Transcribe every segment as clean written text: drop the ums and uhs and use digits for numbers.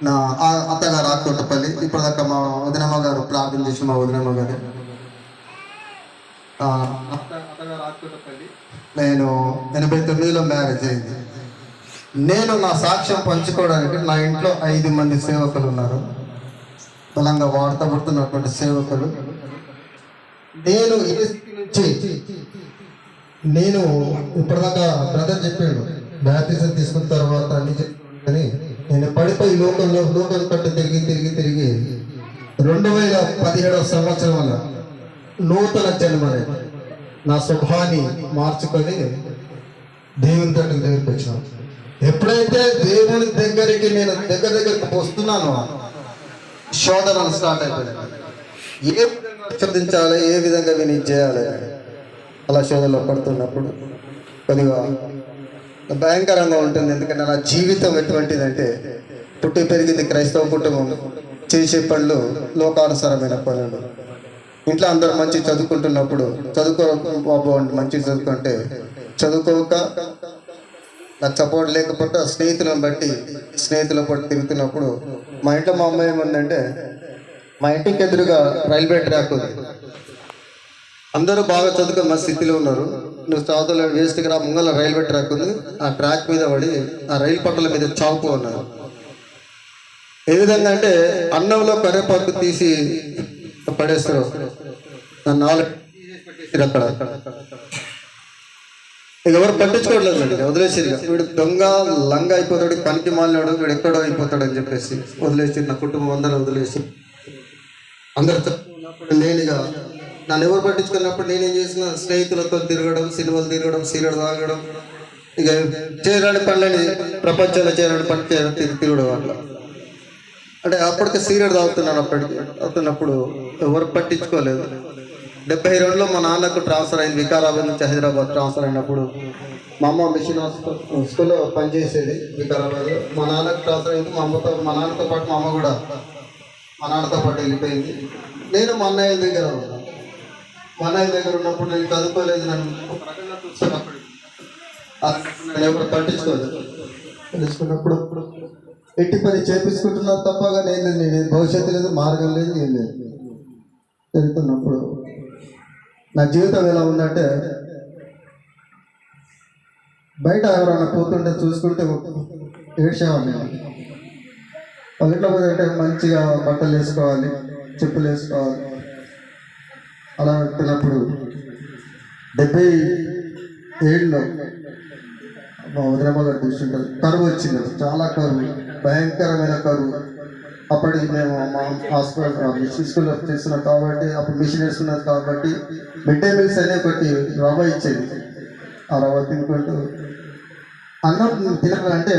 నా అత్తగారు ఆకుతోటపల్లి. ఇప్పటిదాకా మా వదినమ్మ గారు ప్రార్థన చేసిన మా వదినమ్మ గారు అత్తగారు ఆకుతోటపల్లి. నేను 89లో మ్యారేజ్ అయింది. నేను నా సాక్ష్యం పంచుకోవడానికి నా ఇంట్లో 5 మంది సేవకులు ఉన్నారు. బలంగా వాడతబడుతున్నటువంటి సేవకులు. నేను ఏ స్థితి నుంచి నేను ఇప్పటిదాకా బ్రదర్ చెప్పాడు బాప్టిజం తీసుకున్న తర్వాత అని నేను పడిపోయి లోకం కట్టు తిరిగి 2017 సంవత్సరంలో నూతన జన్మని నా స్వభావాన్ని మార్చుకొని దేవుని దగ్గరికి వచ్చాను. ఎప్పుడైతే దేవుని దగ్గరికి నేను దగ్గరికి వస్తున్నానో శోధనలు స్టార్ట్ అయిపోయాయి. ఏ విధంగా శోధించాలి, ఏ విధంగా విని చేయాలి, అలా శోధనలో పడుతున్నప్పుడు కొద్దిగా భయంకరంగా ఉంటుంది. ఎందుకంటే నా జీవితం ఎటువంటిదంటే పుట్టి పెరిగింది క్రైస్తవ కుటుంబం, చేసే పనులు లోకానుసారమైన పనులు. ఇంట్లో అందరూ మంచి చదువుకుంటున్నప్పుడు బాబు అంటే మంచి చదువుకుంటే చదువుకోక నాకు సపోర్ట్ లేకపోతే స్నేహితులను బట్టి తిరుగుతున్నప్పుడు మా ఇంట్లో మా అమ్మాయి ఏముందంటే మా ఇంటికి ఎదురుగా రైల్వే ట్రాక్ ఉంది. అందరూ బాగా చదువుకొని మా స్థితిలో ఉన్నారు. నువ్వు చదువులో వేస్ట్గా రా, ముంగల రైల్వే ట్రాక్ ఉంది, ఆ ట్రాక్ మీద పడి ఆ రైలు పట్టాల మీద చావుకు ఉన్నారు. ఏ విధంగా అంటే అన్నంలో కరివేపాకు తీసి పడేస్తారు. నన్ను అక్కడ ఎవరు పట్టించుకోవట్లేదు అండి, వదిలేసిరు. వీడు దొంగ లంగ అయిపోతాడు, పనికి మాలినాడు, వీడు ఎక్కడో అయిపోతాడు అని చెప్పేసి వదిలేసి నా కుటుంబం అందరూ వదిలేసి అందరు నేనుగా నన్ను ఎవరు పట్టించుకున్నప్పుడు నేనేం చేసిన స్నేహితులతో తిరగడం, సినిమాలు తిరగడం, సీరియల్ తాగడం, ఇక చేరాని పనులని ప్రపంచంలో చేరాని పని తిరగడం అట్లా. అంటే అప్పటికే సీరియల్ తాగుతున్నాను. అవుతున్నప్పుడు ఎవరు పట్టించుకోలేదు. 72లో మా నాన్నకు ట్రాన్స్ఫర్ అయింది. వికారాబాద్ నుంచి హైదరాబాద్ ట్రాన్స్ఫర్ అయినప్పుడు మా అమ్మ మిషన్ స్కూల్లో పనిచేసేది వికారాబాద్లో. మా నాన్నకు ట్రాన్స్ఫర్ అయింది. మా నాన్నతో పాటు మా అమ్మ కూడా మా నాన్నతో పాటు వెళ్ళిపోయింది. నేను మా అన్నయ్య దగ్గర ఉన్నాను. మా అన్నయ్య దగ్గర ఉన్నప్పుడు నేను చదువుకోలేదు. నన్ను చూస్తున్నప్పుడు నేను ఎవరు పట్టించుకోలేదు. తెలుసుకున్నప్పుడు ఎట్టి పని చేపించుకుంటున్నారు తప్పగా నేను భవిష్యత్తు లేదు, మార్గం లేదు, ఏం లేదు. వెళ్తున్నప్పుడు నా జీవితం ఎలా ఉందంటే బయట ఎవరైనా పోతుంటే చూసుకుంటే ఏడ్చేవాడిని. వాళ్ళ ఇంట్లో పోతుంటే మంచిగా బట్టలు వేసుకోవాలి, చెప్పులు వేసుకోవాలి. అలా వెళ్తున్నప్పుడు 77లో మా వదినమ్మ గారు చూస్తుంటారు. కరువు వచ్చింది, చాలా కరువు, భయంకరమైన కరువు. అప్పటికి మేము మా హాస్పిటల్ స్కూల్లో చేస్తున్నాం కాబట్టి, అప్పుడు మిషన్ వేసుకున్నది కాబట్టి మిడ్ డే మీల్స్ అనే ఒకటి రవ్వ ఇచ్చేది. ఆ రవ్వ తినుకుంటూ అన్నం తినాలంటే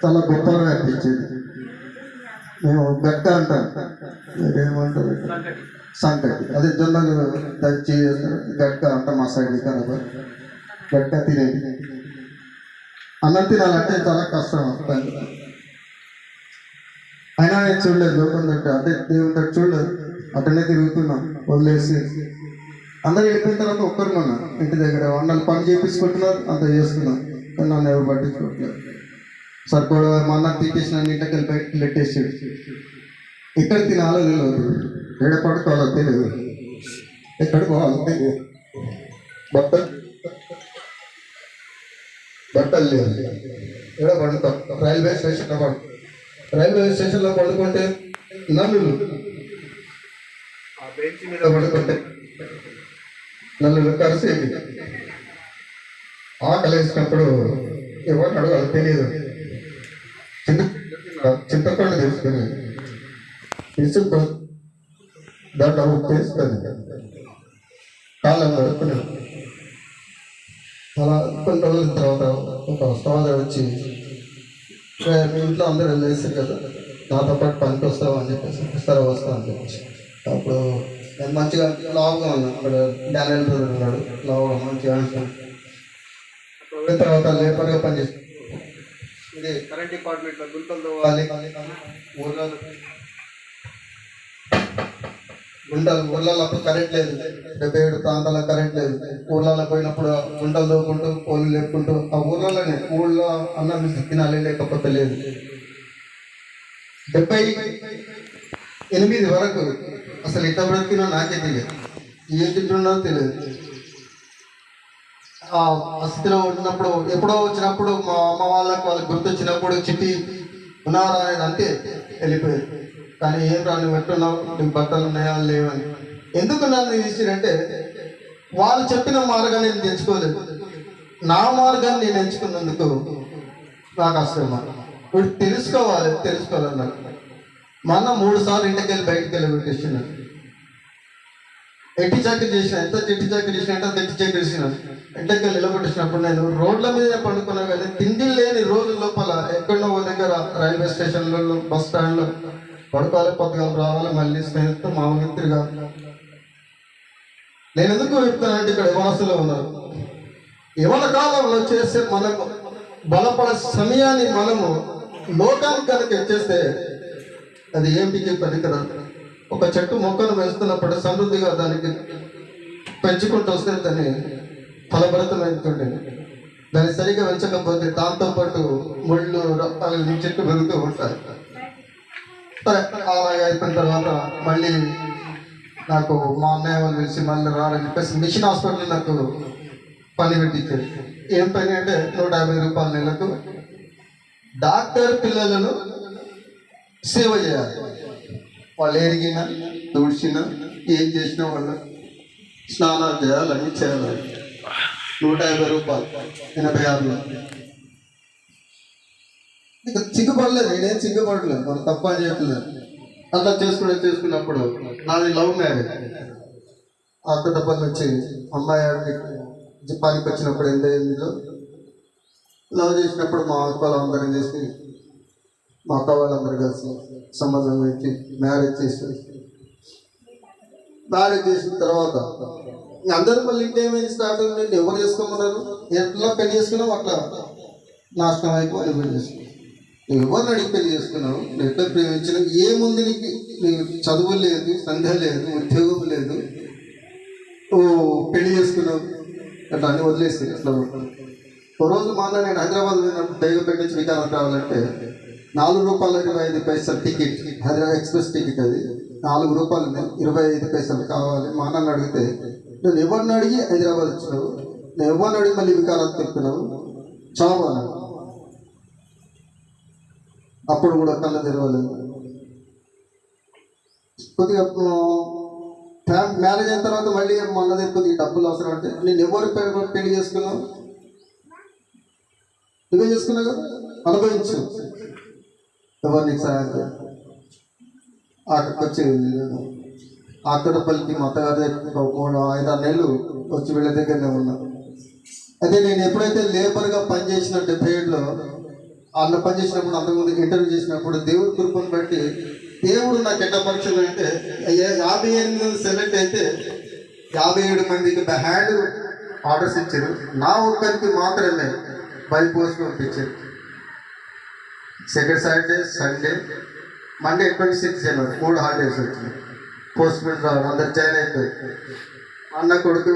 చాలా గొప్పగా అనిపించేది. మేము గట్క అంటాం, మీరేమంటారు సంకటి, అదే జొన్నలు దంచి గట్క అంటాం మా సైడ్ వికారాబాద్. గట్క తినేది. అన్నం తినాలంటే చాలా కష్టం. అయినా నేను చూడలేదు లోకం తట్టు, అంటే దేవుని తట్టు చూడలేదు. అటనే తిరుగుతున్నాం వదిలేసి. అందరూ వెళ్ళిపోయిన తర్వాత ఒక్కరున్నా ఇంటి దగ్గర అన్నలు పని చేపించుకుంటున్నారు, అంత చేస్తున్నాం. కానీ నన్ను ఎవరు పట్టించుకోవట్లేదు. సరిపడ మా అన్న తీసేసి నన్ను ఇంటికి వెళ్ళి బయటకు నెట్టేసాడు. ఎక్కడ తినాలో తెలియదు, ఎక్కడ పడుకోవాలో తెలియదు, ఎక్కడ పోవాలో తెలియదు. బట్టలు లేదు, ఎక్కడ పడుకో. రైల్వే స్టేషన్లో పడుకుంటే నల్లులు, ఆ బెంచ్ మీద పడుకుంటే నల్లులు కరిసేది. ఆకలి వేసినప్పుడు ఎవరు అడగాలి తెలియదు. చింతపండు తీసుకుని తీసుకు దాంట్లో ఉప్పు వేసుకొని కాళ్ళని పడుకుని అలా కొన్ని రోజుల తర్వాత ఒక సోదరు వచ్చి, మీ ఇంట్లో అందరూ వెళ్ళేసారు కదా, నాతో పాటు పనికి వస్తావు అని చెప్పేసి, వస్తారా వస్తా అని చెప్పేసి. అప్పుడు నేను మంచిగా లావుగా ఉన్నాను. అక్కడ డానియల్ బ్రదర్ ఉన్నాడు, లావుగా మంచిగా అనుకున్నాను. తర్వాత లేబర్గా పనిచేస్తాను. ఇది కరెంట్ డిపార్ట్మెంట్లో గుంటలు తవ్వాలి, ఊర్లలో అప్పుడు కరెంట్ లేదు. 77 ప్రాంతాల్లో కరెంట్ లేదు. ఊర్లలో పోయినప్పుడు గుంటలు తవ్వుకుంటూ పోలు లేపుకుంటూ ఆ ఊర్లలోనే ఊళ్ళో అన్నం తినాలి, లేకపోతే లేదు. 78 వరకు అసలు ఎంత బ్రతికినా నాకే తెలియదు, ఏం తింటున్నారో తెలియదు. ఆ స్థితిలో ఉన్నప్పుడు ఎప్పుడో వచ్చినప్పుడు మా అమ్మ వాళ్ళకి గుర్తొచ్చినప్పుడు చిట్టి ఉన్నారా అనేది అంతే వెళ్ళిపోయారు. కానీ ఏం రా నువ్వు ఎట్టున్నావు, నీకు బట్టలు ఉన్నాయా లేవని. ఎందుకు నన్ను తీసిరంటే వాళ్ళు చెప్పిన మార్గాన్ని నేను తెచ్చుకోలేదు, నా మార్గాన్ని నేను ఎంచుకున్నందుకు నాకు అసలు ఇప్పుడు తెలుసుకోవాలన్నారు. మా అన్న 3 సార్లు ఇంటికి వెళ్ళి బయటికి వెళ్ళి పెట్టేసినాడు. ఎట్టి చాకరీ చేసిన, ఎంత చెట్టి చాకరీ చేసిన అంటే తెట్టి చాకరీ చేసిన. ఇంటికి వెళ్ళి నిలబెట్టేసినప్పుడు నేను రోడ్ల మీద పండుకున్నా, కానీ తిండి లేని రోజు లోపల ఎక్కడో దగ్గర రైల్వే స్టేషన్లో బస్ స్టాండ్లో పడుకోవాలి, పొద్దుగాలు రావాలి, మళ్ళీ స్నేహితులతో మామూలు తిరిగా. నేను ఎందుకు చెప్తానంటే ఇక్కడ యవనస్తులో ఉన్నారు, యవన కాలంలో చేసే మనకు బలపడే సమయాన్ని మనము లోకానికి కనుక ఇచ్చేస్తే అది ఏమిటికి పనికిరాదు. ఒక చెట్టు మొక్కను వేస్తున్నప్పుడు సమృద్ధిగా దానికి పెంచుకుంటూ వస్తే దాన్ని ఫలభరితమవుతుండే, దాన్ని సరిగా పెంచకపోతే దాంతోపాటు ముళ్ళు చెట్టు పెరుగుతూ ఉంటాయి. అలాగే అయిపోయిన తర్వాత మళ్ళీ నాకు మా అన్నయ్య వాళ్ళు పిలిచి మళ్ళీ రారని చెప్పేసి మిషన్ హాస్పిటల్ నాకు పని పెట్టించారు. ఏం పని అంటే 150 రూపాయల నెలకు డాక్టర్ పిల్లలను సేవ చేయాలి. వాళ్ళు ఎరిగినా తుడిచినా ఏం చేసినా వాళ్ళు స్నానాలు చేయాలి, అన్నీ చేయాలి. 150 రూపాయలు 86లో. ఇక సిగ్గుపడలేదు, నేనేం సిగ్గుపడలేదు, వాళ్ళు తప్ప అని చెప్పలేదు. అట్లా చేసుకున్నప్పుడు నాది లవ్ మ్యారేజ్. అక్కడపల్లి వచ్చి అమ్మాయి జపానికి వచ్చినప్పుడు ఎంత అయిందో లవ్ చేసినప్పుడు మా అక్క వాళ్ళందరం చేసి మా అక్క వాళ్ళందరూ కలిసి సంబంధం పెట్టి మ్యారేజ్ చేసిన తర్వాత అందరూ మళ్ళీ ఇంకేమైంది స్టార్ట్ అయింది. ఎవరు చేసుకోమన్నారు, ఎట్లా పెళ్లి చేసుకున్నావు అట్లా నాశనం అయిపోయి పెళ్లి చేసుకున్నావు. నువ్వు ఎవరిని అడిగి పెళ్లి చేసుకున్నావు, నువ్వు ఎక్కడ ప్రేమించిన, ఏముంది నీకు, నీకు చదువు లేదు, సంధ్య లేదు, ఉద్యోగం లేదు, పెళ్లి చేసుకున్నావు అట్లా అన్ని వదిలేసి అట్లా. ఓ రోజు మాలో నేను హైదరాబాద్ పోయినప్పుడు బేగంపేట నుంచి వికారాబాద్ రావాలంటే ₹4.25 టికెట్, హైదరాబాద్ ఎక్స్ప్రెస్ టికెట్. అది ₹4 25 కావాలి. మా అన్నని అడిగితే నేను ఎవరిని అడిగి హైదరాబాద్ వచ్చినావు, నేను ఎవరిని అడిగి మళ్ళీ వికారాబాద్ చెప్తున్నావు చావు అన్నాడు. అప్పుడు కూడా కళ్ళ తెరవలేదు. కొద్దిగా మ్యారేజ్ అయిన తర్వాత మళ్ళీ మన దగ్గర కొద్దిగా డబ్బులు అవసరం అంటే నేను ఎవరు పెళ్లి చేసుకున్నావు, నువ్వే చేసుకున్నావు కదా, అనుభవించు, ఎవరు నీకు సాయం. అక్కడికి వచ్చి అక్కడపల్లికి మా అత్తగారి 3-5-6 నెలలు వచ్చి వీళ్ళ దగ్గరనే ఉన్నా. అయితే నేను ఎప్పుడైతే లేబర్గా పనిచేసిన 77లో అన్న పనిచేసినప్పుడు, అంతకుముందు ఇంటర్వ్యూ చేసినప్పుడు దేవుడి కృపను బట్టి దేవుడు నాకు ఎట్లా పరీక్షలు అంటే 58 సెలెక్ట్ అయితే 57 మందికి హ్యాండ్ ఆర్డర్స్ ఇచ్చారు. నా ఒక్కరికి మాత్రమే బై పోస్ట్ పంపించారు. సెకండ్ సాటర్డే, సండే, మండే 26 జనవరి 3 హాలిడేస్ వచ్చినాయి. పోస్ట్ మ్యాన్ రావడం, అందరు జాయిన్ అయిపోయి అన్న కొడుకు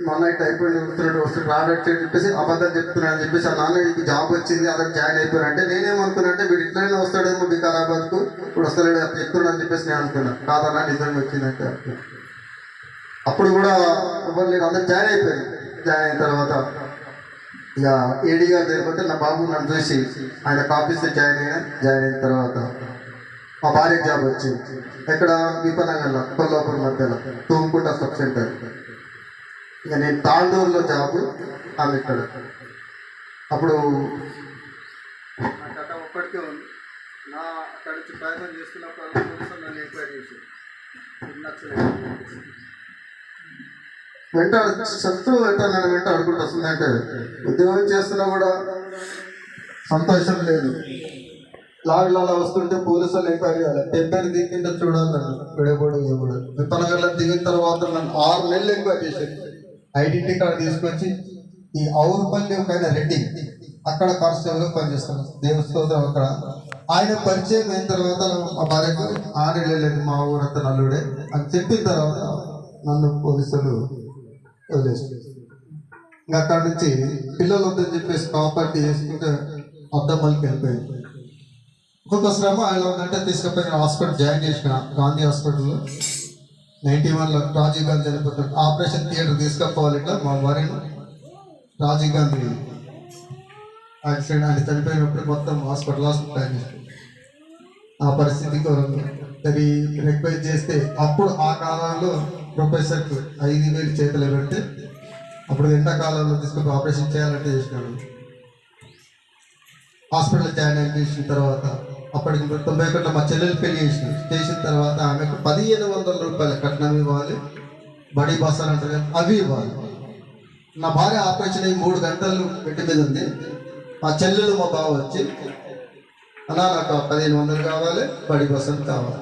మొన్న ఇట్లా అయిపోయి వస్తున్నాడు రాడట్టు చెప్పేసి అబద్ధం చెప్తున్నాడు అని చెప్పేసి ఆ నాన్నకి జాబ్ వచ్చింది, అందరు జాయిన్ అయిపోయారు. అంటే నేనేమనుకున్నానంటే వీడు ఇట్లనే వస్తాడేమో వికారాబాద్కు, ఇప్పుడు వస్తాడు చెప్తున్నాడు అని చెప్పేసి నేను అనుకున్నాను. కాదన్నా నిజంగా వచ్చిందంటే అప్పుడు కూడా ఎవరు లేరు, అందరు జాయిన్ అయిపోయారు. జాయిన్ అయిన తర్వాత ఇక ఏడీ గారు లేకపోతే నా బాబు నన్ను చూసి ఆయన ఆఫీస్లో జాయిన్ అయిన తర్వాత మా భార్య జాబ్ వచ్చింది. ఎక్కడ విపనంగంలో కొల్లాపూర్ మధ్యలో తూముకుంట సబ్ సెంటర్. ఇక నేను తాండూరులో జాబ్, ఆమె ఇక్కడ. అప్పుడు ఒక్కడికే ఉంది. నా అక్కడ నుంచి ప్రయాణం చేస్తున్నప్పుడు నన్ను ఎంక్వైరీ చేసి నన్ను వెంట ఆడుకుంటూ వస్తుందంటే ఉద్యోగం చేస్తున్నా కూడా సంతోషం లేదు. లారీలో అలా వస్తుంటే పోలీసులు ఎంక్వైరీ చేయాలి, టెంపరీ దిగిందో చూడాలన్నాను. విడబోడు విపనగర్లో దిగిన తర్వాత నన్ను 6 నెలలు ఎంక్వైరీ చేశాను. ఐడెంటిటీ కార్డు తీసుకొచ్చి ఈ ఔరుపల్లి ఒక ఆయన రెడ్డి, అక్కడ కానిస్టేబుల్గా పనిచేస్తాను, దేవస్తోత్రం అక్కడ. ఆయన పరిచయం అయిన తర్వాత మా భార్యకు 6 నెలలు మా ఊరంతా నల్లుడే అని చెప్పిన తర్వాత నన్ను పోలీసులు వదిలేస్తారు. ఇంకా అక్కడి నుంచి పిల్లలు వద్దని చెప్పేసి ప్రాపర్టీ చేసుకుంటే అద్దమ్మలకి వెళ్ళిపోయింది. ఒక్కొక్క శ్రమ ఎలా ఉందంటే తీసుకుపోయి హాస్పిటల్ జాయిన్ చేసిన గాంధీ హాస్పిటల్లో 91లో రాజీవ్ గాంధీ చనిపోతాడు. ఆపరేషన్ థియేటర్ తీసుకపోవాలి ఇట్లా మా భార్యను. రాజీవ్ గాంధీ యాక్సిడెంట్ ఆయన చనిపోయినప్పుడు మొత్తం హాస్పిటల్ జాయిన్ చేశాడు. ఆ పరిస్థితి అది రిక్వెస్ట్ చేస్తే అప్పుడు ఆ కాలంలో ప్రొఫెసర్కి 5,000 చేతులు పెడితే అప్పుడు ఎండాకాలంలో తీసుకొని ఆపరేషన్ చేయాలంటే చేసినాడు. హాస్పిటల్ జాయిన్ చేసిన తర్వాత అప్పటికి 91లో మా చెల్లెలు పెళ్లి చేసిన తర్వాత ఆమెకు 1,500 రూపాయల కట్నం ఇవ్వాలి, బడి బస్ అని అంటారు కదా అవి ఇవ్వాలి. నా భార్య ఆపరేషన్ అయ్యి 3 గంటలు పెట్టి మీద ఉంది. మా చెల్లెలు మా బావ వచ్చి అలా నాకు 1,500 కావాలి, బడి బస్ అని కావాలి.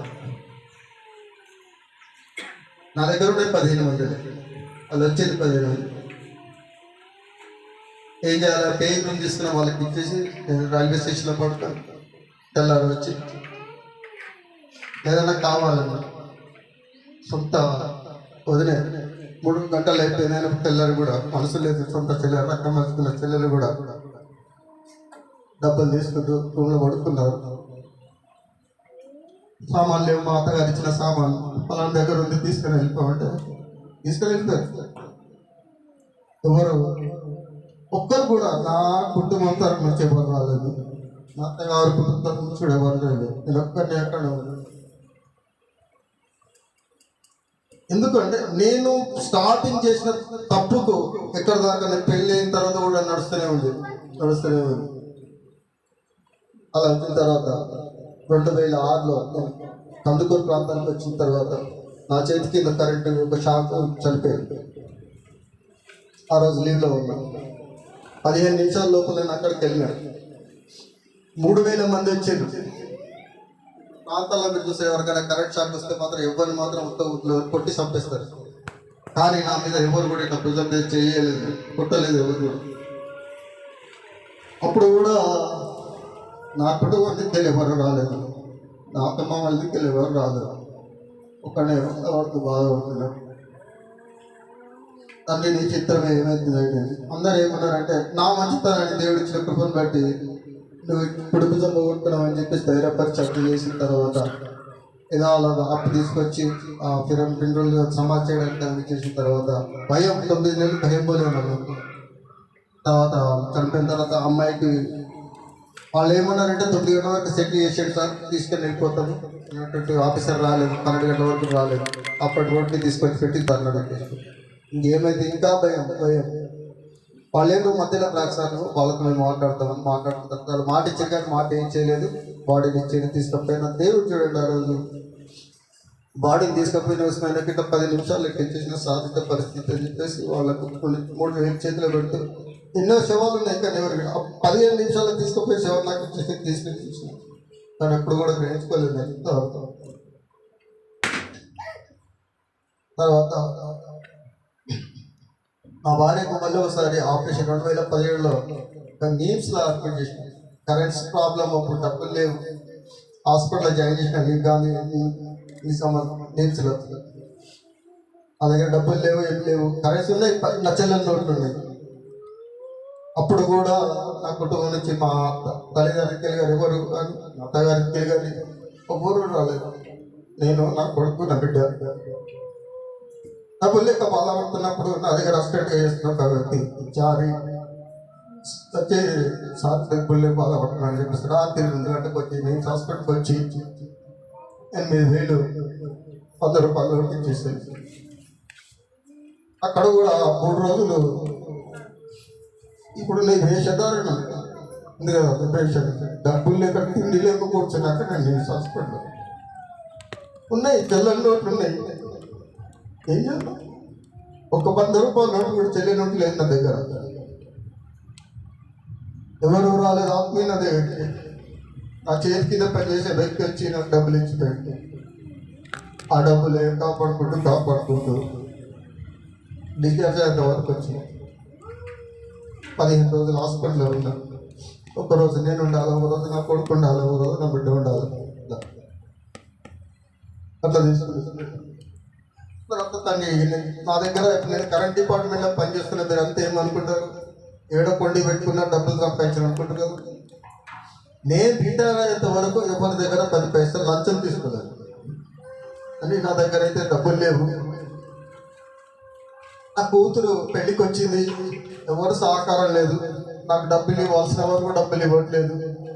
నా దగ్గర ఉండే 15,000, వాళ్ళు వచ్చేది 15,000. ఏం చేయాలి? పేయింగ్ రూమ్ తీసుకున్న వాళ్ళకి ఇచ్చేసి నేను రైల్వే స్టేషన్లో పడతాను. తెల్లారు వచ్చి ఏదైనా కావాలన్నా సొంత వదిలే 3 గంటలు అయిపోయినాయని తెల్లారు కూడా మనసు లేదు. సొంత చెల్లెలు రకం వస్తున్న చెల్లెలు కూడా డబ్బులు తీసుకుంటూ రూమ్లో పడుతున్నారు. సామాన్లు లేవు, మా అత్తగారు ఇచ్చిన సామాన్లు పలానా దగ్గర ఉంది తీసుకొని వెళ్ళిపోమంటే తీసుకొని వెళ్ళిపోయారు. ఎవరు ఒక్కరు కూడా నా కుటుంబం తరపు నుంచి ఎవరు రాలేదు, మా అత్తగారు కుటుంబం తరపు నుంచి కూడా ఎవరు లేదు. నేను ఒక్కరిని ఎక్కడ ఎందుకంటే నేను స్టార్టింగ్ చేసిన తప్పుకు ఎక్కడ దాకా నేను పెళ్ళి అయిన తర్వాత కూడా నడుస్తూనే ఉంది. అలా వచ్చిన తర్వాత 2006లో కందుకూరు ప్రాంతానికి వచ్చిన తర్వాత నా చేతి కింద కరెంటు ఒక షాక్ చనిపోయింది. ఆ రోజు లీవ్లో ఉన్నాను. 15 నిమిషాల లోపల నేను అక్కడికి వెళ్ళినాడు. 3,000 మంది వచ్చారు. ప్రాంతాల్లో మీరు చూసే ఎవరికైనా కరెంట్ షాక్ వస్తే మాత్రం ఎవరిని మాత్రం కొట్టి చంపేస్తారు. కానీ నా మీద ఎవరు కూడా ఇట్లా భుజం మీద చేయలేదు, కొట్టలేదు ఎవరు కూడా. అప్పుడు కూడా నా కుటుంబం దిక్కులు ఎవరు రాలేదు, నా అత్తమ్మ వాళ్ళ దిక్కులు ఎవరు రాలేదు. ఒకనే వాడికి బాగా ఉంటున్నాడు. తండ్రి నీ చిత్రం ఏమైతుందంటే అందరూ ఏమన్నారంటే నా మంచితనాన్ని దేవుడు ఇచ్చిన కృపను బట్టి నువ్వు ఇప్పుడు భుజం కొట్టుకున్నావు అని చెప్పేసి ధైర్యపరిచి అప్పు చేసిన తర్వాత ఏదో అలాగా అప్పు తీసుకొచ్చి ఆ 2 రోజులు సమాజ్ చేయడానికి చేసిన తర్వాత భయం 9 నెలలు భయం పోలే ఉన్నాను. తర్వాత చనిపోయిన తర్వాత అమ్మాయికి వాళ్ళు ఏమన్నారంటే 9 గంటల వరకు సెటిల్ చేసాడు సార్, తీసుకొని వెళ్ళిపోతాము అన్నట్టు. ఆఫీసర్ రాలేదు, 12 గంటల వరకు రాలేదు. అప్పటి రోడ్ని తీసుకొని పెట్టి తరలింది. ఇంకేమైతే ఇంకా భయం. వాళ్ళు ఏదో మధ్యలో బ్లాక్ సార్ వాళ్ళతో మేము మాట్లాడుతున్న వాళ్ళు మాట ఇచ్చారు కానీ మాట ఏం చేయలేదు. బాడీని ఇచ్చేది తీసుకపోయినా దేవుడు చూడండి. ఆ రోజు బాడీని తీసుకపోయిన వస్తున్న కింద 10 నిమిషాలు ఎక్కించేసిన సాధిత పరిస్థితి అని చెప్పేసి వాళ్ళకు 3,000 చేతిలో పెడుతూ ఎన్నో శవాలు ఉన్నాయి. కానీ ఎవరు 15 నిమిషాలు తీసుకుపోయి శవం నాకు ఇచ్చేసి తీసుకొని చూసిన కానీ ఎప్పుడు కూడా గ్రహించుకోలేదు. తర్వాత నా భార్యకు మళ్ళీ ఒకసారి ఆపరేషన్ 2017లో నీమ్స్లో అడ్మిట్ చేసిన. కరెంట్స్ ప్రాబ్లం, అప్పుడు డబ్బులు లేవు. హాస్పిటల్లో జాయిన్ చేసిన కానీ నీమ్స్లో నా దగ్గర డబ్బులు లేవు, ఏం లేవు. కరెంట్స్ ఉన్నాయి, నచ్చలేని నోట్లు ఉన్నాయి. అప్పుడు కూడా నా కుటుంబం నుంచి మా తల్లిదండ్రులకి కానీ ఎవరు కానీ అత్తగారికి కానీ ఎవరు రాలేదు. నేను నా కొడుకు నా బిడ్డ డబ్బులు లేక బాధపడుతున్నప్పుడు నా దగ్గర హాస్పిటల్గా చేస్తున్న ఒక వ్యక్తి జారి వచ్చి సార్ డబ్బులు లేక బాధపడుతున్నాను చెప్పేసి రాత్రి 2 గంటలకు వచ్చి నేను హాస్పిటల్కి వచ్చి 8,000 100 రూపాయలు ఇచ్చేసాను. అక్కడ కూడా 3 రోజులు ఇప్పుడు నేను వేషధారణ ఉంది కదా, డిప్రెషన్, డబ్బులు లేక తిండి లేక కూర్చున్నాక నేను హాస్పిటల్ ఉన్నాయి, తెల్లని నోట్లు ఉన్నాయి. ఏం చేద్దాం? ఒక 100 రూపాయల నోట్లు కూడా చెల్లి నోట్లు లేదు నా దగ్గర. ఎవరు రాలేదు, ఆత్మీయ నా దగ్గరికి నా చేతి కింద పనిచేసే వ్యక్తి వచ్చి నాకు డబ్బులు ఇచ్చిపోయింది. ఆ డబ్బులే కాపాడుకుంటూ డిశ్చార్జ్ అయ్యేంత వరకు వచ్చి 15 రోజులు హాస్పిటల్లో ఉన్నా. ఒకరోజు నేను ఉండాలి, ఒక రోజు నా కొడుకు ఉండాలి, ఒక రోజు నా బిడ్డ ఉండాలి. అట్లా తీసుకుని తర్వాత తను నా దగ్గర నేను కరెంట్ డిపార్ట్మెంట్లో పనిచేస్తున్నా. మీరు అంతా ఏమనుకుంటారు, ఏడో కొండి పెట్టుకున్నా డబ్బులు సంపాదించారు అనుకుంటారు కదా. నేను రిటైర్ అయ్యేంత వరకు ఎవరి దగ్గర 10 పైసలు లంచం తీసుకోలేదు. అని నా దగ్గర అయితే డబ్బులు లేవు. నా కూతురు పెళ్ళికి వచ్చింది, ఎవరు సహకారం లేదు. నాకు డబ్బులు ఇవ్వాల్సిన వారు డబ్బులు ఇవ్వట్లేదు,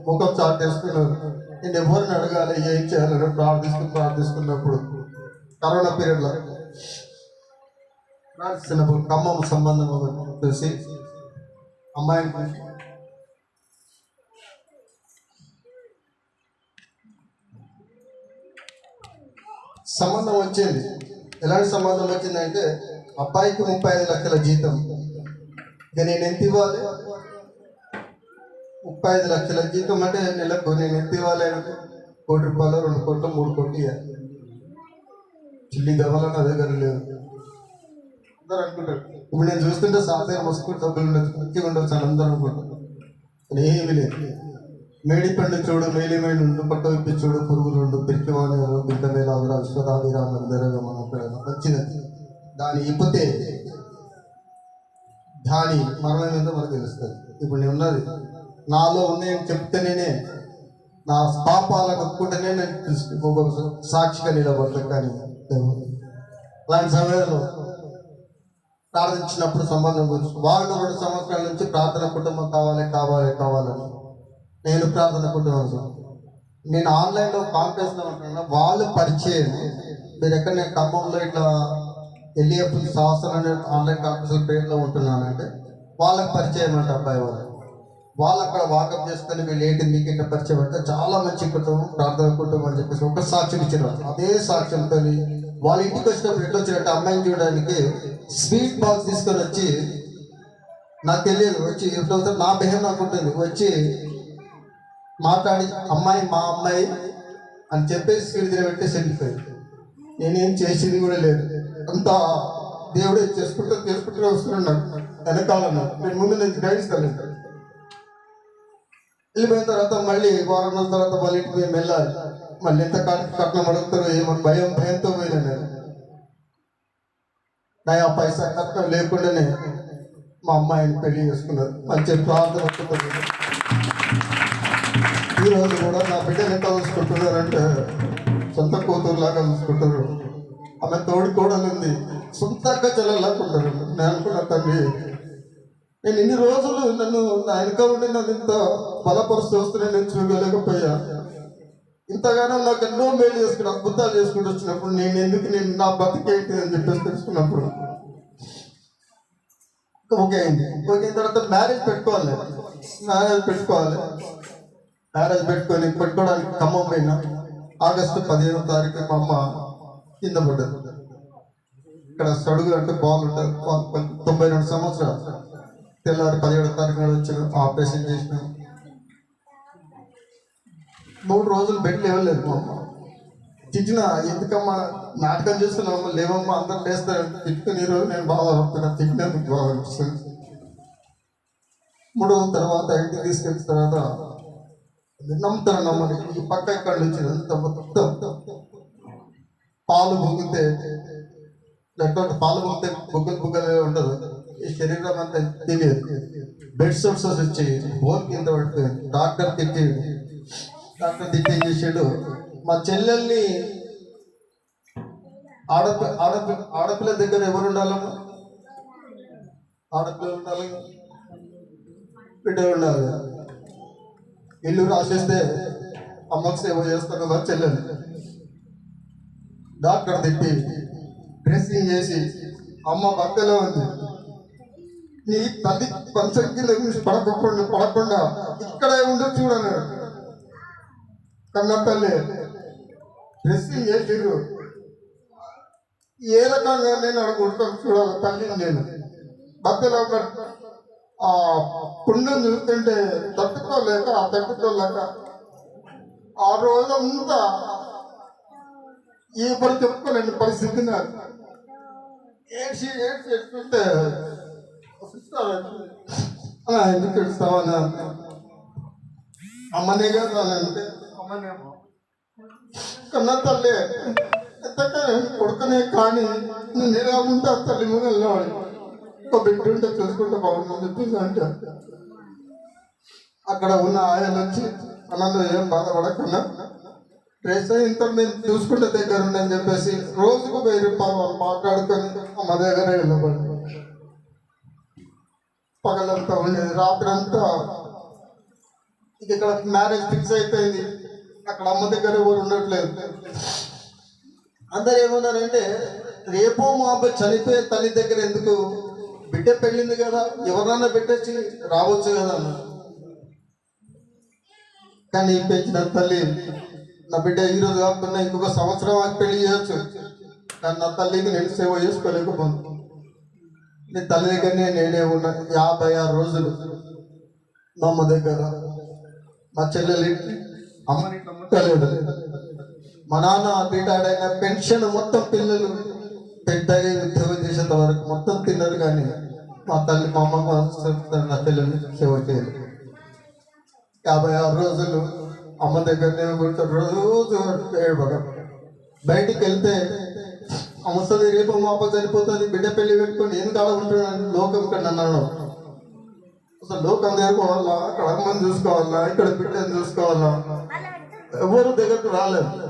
ముఖం చాటేస్తున్నారు. నేను ఎవరిని అడగాలి, ఏం చేయాలని ప్రార్థిస్తున్నప్పుడు కరోనా పీరియడ్లో ప్రార్థిస్తున్నప్పుడు ఖమ్మం సంబంధం చూసి అమ్మాయిని సంబంధం వచ్చింది. ఎలాంటి సంబంధం వచ్చిందంటే అబ్బాయికి 35 లక్షల జీతం. ఇక నేను ఎంత ఇవ్వాలి? 35 లక్షల జీతం అంటే నెలకు నేను ఎంత ఇవ్వాలి? అంటే ₹1 కోటి, 2 కోట్లు, 3 కోట్లు ఇవ్వాలి. చిల్లి గవ్వలు నా దగ్గర లేవు. అందరూ అనుకుంటారు. ఇప్పుడు నేను చూస్తుంటే సాఫ్ట్వేర్ మస్తుకుంటే డబ్బులు ఉండదు, మంచిగా ఉండొచ్చు అని అందరూ అనుకుంటారు. ఏమీ లేదు. మేడి పండు చూడు, మేలిమేడు ఉండు, పట్టు విప్పి చూడు, పురుగులు ఉండు, పిరికివాణి బిడ్డ మీద మంచిది. దాని ఇప్పితే దాని మరణం మీద మనకు తెలుస్తుంది. ఇప్పుడు నేను ఉన్నది నాలో ఉన్నాయని చెప్తేనే, నా పాపాలను ఒప్పుకుంటేనే నేను సాక్షిగా నిలబడతాను. కానీ అలాంటి సమయంలో ప్రార్థించినప్పుడు సంబంధం గురించి వాళ్ళు 2 సంవత్సరాల నుంచి ప్రార్థన కుటుంబం కావాలని నేను ప్రార్థన కుటుంబం. నేను ఆన్లైన్లో కాన్ఫరెన్స్లో ఉంటున్నా, వాళ్ళు పరిచయం. మీరు ఎక్కడ నేను ఖమ్మంలో ఇట్లా ఎల్ఈఎఫ్ సంవత్సరం ఆన్లైన్ కాన్ఫరెన్స్ పేరులో ఉంటున్నానంటే వాళ్ళకి పరిచయం అంటే అబ్బాయి వాళ్ళు అక్కడ వాకప్ చేసుకొని వీళ్ళు ఏంటి మీకు ఇంత పరిచయం అంటే చాలా మంచి కుటుంబం, ప్రార్థన కుటుంబం అని చెప్పేసి ఒక సాక్ష్యం ఇచ్చిన. అదే సాక్ష్యంతో వాళ్ళ ఇంటికి వచ్చినప్పుడు ఎట్లా వచ్చినట్టు అమ్మాయిని చూడడానికి స్వీట్ బాక్స్ తీసుకొని వచ్చి, నాకు తెలియదు, వచ్చి ఎప్పుడవుతారు నా బిహేవ్ నాకు ఉంటుంది, వచ్చి మాట్లాడి అమ్మాయి మా అమ్మాయి అని చెప్పేసి స్వీట్ తినబెట్టేసి వెళ్ళిపోయింది. నేనేం చేసింది కూడా లేదు. అంతా దేవుడే చేసుకుంటూ వస్తున్నాడు. వెనకాలన్నా నేను ముందు నుంచి గైడ్స్ కలిగి వెళ్ళిపోయిన తర్వాత మళ్ళీ వారం రోజుల తర్వాత వాళ్ళ ఇంటికి మేము వెళ్ళాలి. మళ్ళీ ఎంత కట్నం అడుగుతారో ఏమని భయంతో పోయినా నేను. ఆ పైసా కట్నం లేకుండానే మా అమ్మాయిని పెళ్లి చేసుకున్నారు. మంచి ప్రార్థన. ఈరోజు కూడా నా బిడ్డలు ఎంత చూసుకుంటున్నారంటే సొంత కూతురులాగా చూసుకుంటారు. ఆమె తోడు కోడలు ఉంది, సొంతంగా చెల్లెలాగా ఉంటారు. నేను అనుకున్న తండ్రి, నేను ఇన్ని రోజులు నన్ను నా వెనుక ఉండి నన్ను ఇంత బలపరుస్తూ వస్తున్నా, నేను చూడలేకపోయా. ఇంతగానో నాకు ఎన్నో మేలు చేసుకుని అద్భుతాలు చేసుకుంటూ వచ్చినప్పుడు నేను నా బతికేంటి అని చెప్పేసి తెలుసుకున్నప్పుడు ఓకే అయింది. ఓకే అయిన తర్వాత మ్యారేజ్ పెట్టుకోవాలి. మ్యారేజ్ పెట్టుకోవడానికి ఖమ్మం పోయినా. ఆగస్టు 15వ తారీఖు మా అమ్మ కింద పడ్డది. ఇక్కడ సడుగు అంటే బాల్ ఉంటుంది, 92 సంవత్సరాలు. తెల్లారి 17వ తారీఖు నాడు వచ్చి ఆపరేషన్ చేసిన. 3 రోజులు బెడ్ లేవలేదు. మా అమ్మ తిట్టిన, ఎందుకమ్మా నాటకం చేస్తున్నామమ్మా, లేవమ్మా అందరు లేస్తారు తిట్టుకుని. ఈరోజు నేను బాధపడుతున్నా, తిట్టినందుకు బాగా అనిపిస్తుంది. 3 రోజుల తర్వాత ఇంటికి తీసుకెళ్ళిన తర్వాత నమ్ముతారు ఈ పక్క ఇక్కడ నుంచి అంత మొత్తం పాలు పొంగితే బుగ్గలు ఉండదు. ఈ శరీరం అంతా తెలియదు. బెడ్ సోర్సెస్ వచ్చి బోర్ కింద పడుతుంది. డాక్టర్ తిట్టి చేసాడు. మా చెల్లెల్ని ఆడపిల్ల దగ్గర ఎవరు ఉండాలమ్మా? ఆడపిల్ల ఉండాలి, బిడ్డ ఉండాలి. ఇల్లు రాసేస్తే అమ్మకు సేవ చేస్తాను కదా చెల్లెలు. డాక్టర్ తిట్టి డ్రెస్సింగ్ చేసి, అమ్మ భక్తిలో ఉంది, నీ తల్లి పంచంకిల నుంచి పడకుండా ఇక్కడే ఉండి చూడన్నాడు. కన్న తల్లి డ్రెస్సింగ్ చేసిర్రు. ఏ రకంగా నేను అడుగుంటాను చూడాలి తల్లిని. నేను భక్తిలో ఆ పుణ్యం చూస్తుంటే తట్టుకోలేక ఆ రోజంతా ఏ పని చెప్పుకోలేని పరిస్థితి నాకు. ఏడ్చి ఎట్టుంటే ఎందుకు ఇస్తావా అమ్మనే కదా అంటే అమ్మనేమో కన్నా తల్లి కొడుకునే కానీ నేను ఎలా ఉంటా తల్లి మీద వెళ్ళినవాడు. ఒక బిడ్డ ఉంటే చూసుకుంటే బాగుంటుంది చెప్పేసి అంటే అక్కడ ఉన్న ఆయన వచ్చి అన్న ఏం బాధపడకన్నా డ్రెస్ ఇంత నేను చూసుకుంటే దగ్గర ఉండని చెప్పేసి రోజుకు 1000 రూపాయలు వాళ్ళు మాట్లాడుకొని అమ్మ దగ్గర వెళ్ళబడి పగలంతా ఉండేది, రాత్రి అంతా ఇక్కడ మ్యారేజ్ ఫిక్స్ అయిపోయింది. అక్కడ అమ్మ దగ్గర ఎవరు ఉండట్లేదు. అందరు ఏమన్నారంటే రేపో మా అబ్బాయి చనిపోయే తల్లి దగ్గర ఎందుకు, బిడ్డ పెళ్ళింది కదా ఎవరన్నా పెట్టేసి రావచ్చు కదా అన్న. కానీ పెంచిన తల్లి నా బిడ్డ ఈరోజు కాకుండా ఇంకొక సంవత్సరం ఆగి పెళ్లి చేయొచ్చు, కానీ నా తల్లికి నేను సేవ చేసుకోలేకపోను. నీ తల్లి దగ్గరనే నేనే ఉన్నా 56 రోజులు మా అమ్మ దగ్గర. మా చెల్లెలు అమ్మని ముట్టలేదు. మా నాన్న రిటైర్డ్ అయిన పెన్షన్ మొత్తం పిల్లలు పెద్దగా ఉద్యోగం చేసేంత వరకు మొత్తం తిన్నారు, కానీ మా తల్లి మా అమ్మ నా చెల్లెలు సేవ చేయలేదు. 56 రోజులు అమ్మ దగ్గరనే కూర్చొని రోజు ఏడవడం. బయటికి వెళ్తే అమ్మస్తుంది రేపు మా అప్ప చనిపోతుంది, బిడ్డ పెళ్లి పెట్టుకొని నేను కాడ ఉంటున్నాను లోకం ఇక్కడ అన్నాడు. అసలు లోకం దగ్గర అక్కడ అమ్మని చూసుకోవాలా, ఇక్కడ బిడ్డను చూసుకోవాలా, ఎవరు దగ్గరకు రాలేదు.